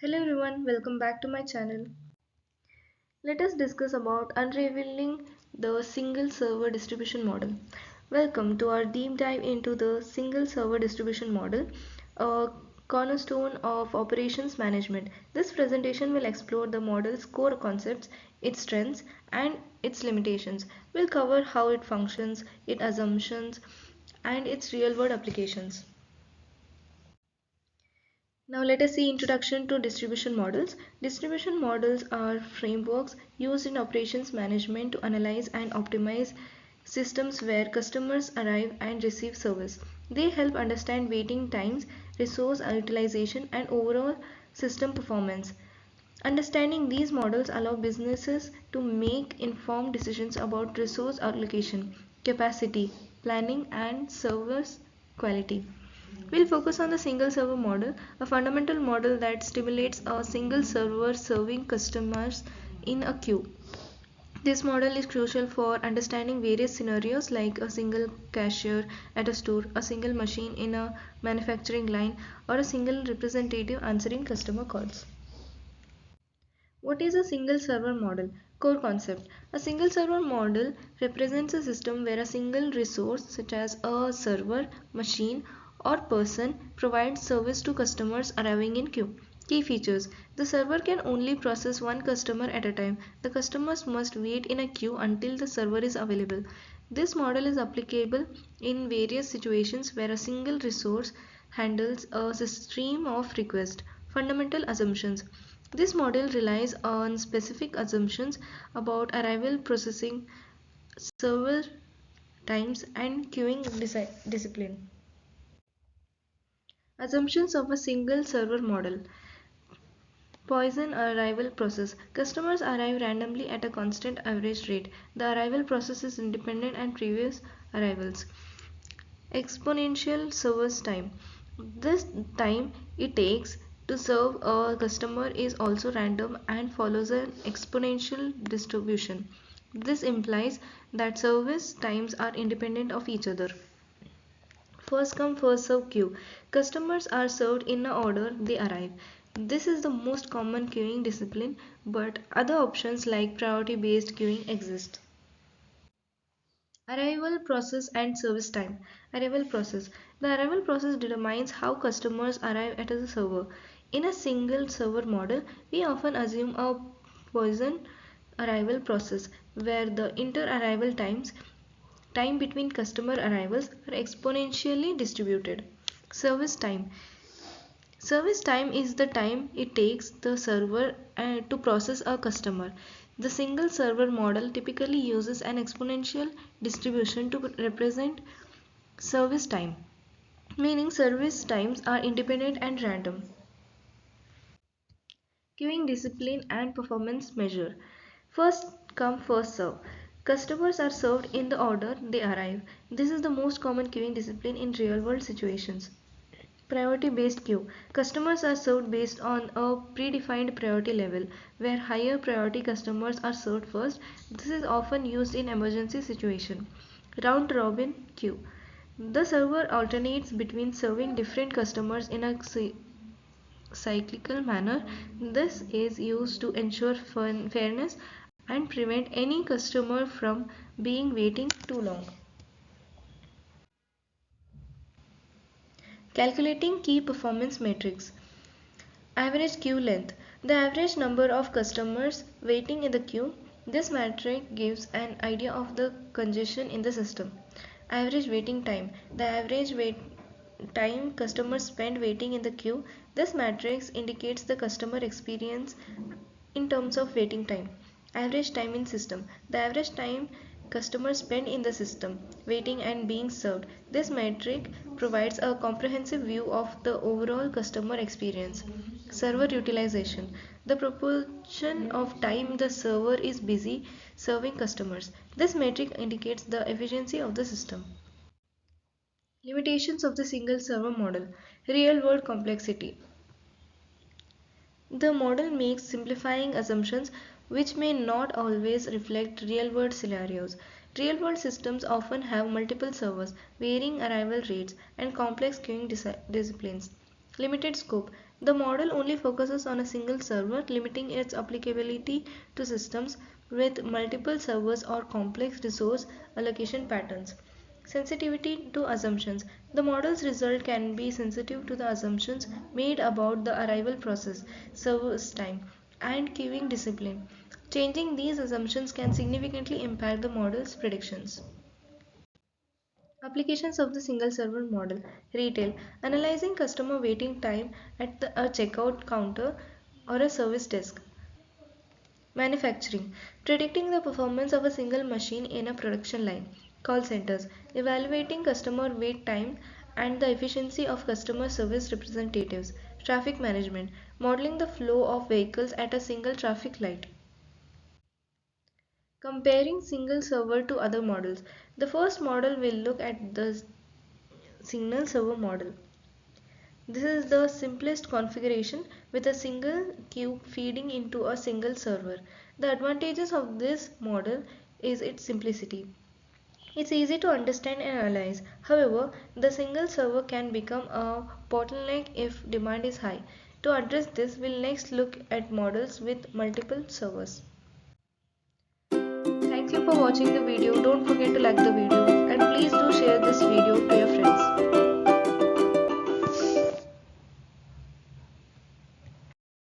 Hello everyone, welcome back to my channel. Let us discuss about unraveling the single server distribution model. Welcome to our deep dive into the single server distribution model, a cornerstone of operations management. This presentation will explore the model's core concepts, its strengths and its limitations. We'll cover how it functions, its assumptions and its real-world applications. Now let us see introduction to distribution models. Distribution models are frameworks used in operations management to analyze and optimize systems where customers arrive and receive service. They help understand waiting times, resource utilization and overall system performance. Understanding these models allow businesses to make informed decisions about resource allocation, capacity, planning and service quality. We'll focus on the single server model, a fundamental model that stimulates a single server serving customers in a queue. This model is crucial for understanding various scenarios like a single cashier at a store, a single machine in a manufacturing line, or a single representative answering customer calls. What is a single server model? Core concept. A single server model represents a system where a single resource such as a server, machine or person provides service to customers arriving in queue. Key features. The server can only process one customer at a time. The customers must wait in a queue until the server is available. This model is applicable in various situations where a single resource handles a stream of requests. Fundamental assumptions. This model relies on specific assumptions about arrival processing, server times, and queuing discipline. Assumptions of a single server model. Poisson arrival process. Customers arrive randomly at a constant average rate. The arrival process is independent and previous arrivals. Exponential service time. This time it takes to serve a customer is also random and follows an exponential distribution. This implies that service times are independent of each other. First come first serve queue. Customers are served in the order they arrive. This is the most common queuing discipline, but other options like priority based queuing exist. Arrival process and service time. Arrival process. The arrival process determines how customers arrive at the server. In a single server model, we often assume a Poisson arrival process where the inter-arrival times, time between customer arrivals, are exponentially distributed. Service time. Service time is the time it takes the server to process a customer. The single server model typically uses an exponential distribution to represent service time, meaning service times are independent and random. Queuing discipline and performance measure. First come, first serve. Customers are served in the order they arrive. This is the most common queuing discipline in real world situations. Priority based queue. Customers are served based on a predefined priority level, where higher priority customers are served first. This is often used in emergency situation. Round robin queue. The server alternates between serving different customers in a cyclical manner. This is used to ensure fairness and prevent any customer from being waiting too long. Calculating key performance metrics. Average queue length. The average number of customers waiting in the queue. This metric gives an idea of the congestion in the system. Average waiting time. The average wait time customers spend waiting in the queue. This matrix indicates the customer experience in terms of waiting time. Average time in system. The average time customers spend in the system, waiting and being served. This metric provides a comprehensive view of the overall customer experience. Server utilization. The proportion of time the server is busy serving customers. This metric indicates the efficiency of the system. Limitations of the single server model. Real world complexity. The model makes simplifying assumptions which may not always reflect real-world scenarios. Real-world systems often have multiple servers, varying arrival rates, and complex queuing disciplines. Limited scope. The model only focuses on a single server, limiting its applicability to systems with multiple servers or complex resource allocation patterns. Sensitivity to assumptions. The model's result can be sensitive to the assumptions made about the arrival process, service time, and queuing discipline. Changing these assumptions can significantly impact the model's predictions. Applications of the single server model. Retail. Analyzing customer waiting time at a checkout counter or a service desk. Manufacturing. Predicting the performance of a single machine in a production line. Call centers. Evaluating customer wait time and the efficiency of customer service representatives. Traffic management. Modeling the flow of vehicles at a single traffic light. Comparing single server to other models. The first model will look at the single server model. This is the simplest configuration with a single queue feeding into a single server. The advantages of this model is its simplicity. It's easy to understand and analyze. However, the single server can become a bottleneck if demand is high. To address this, we'll next look at models with multiple servers. Thank you for watching the video. Don't forget to like the video.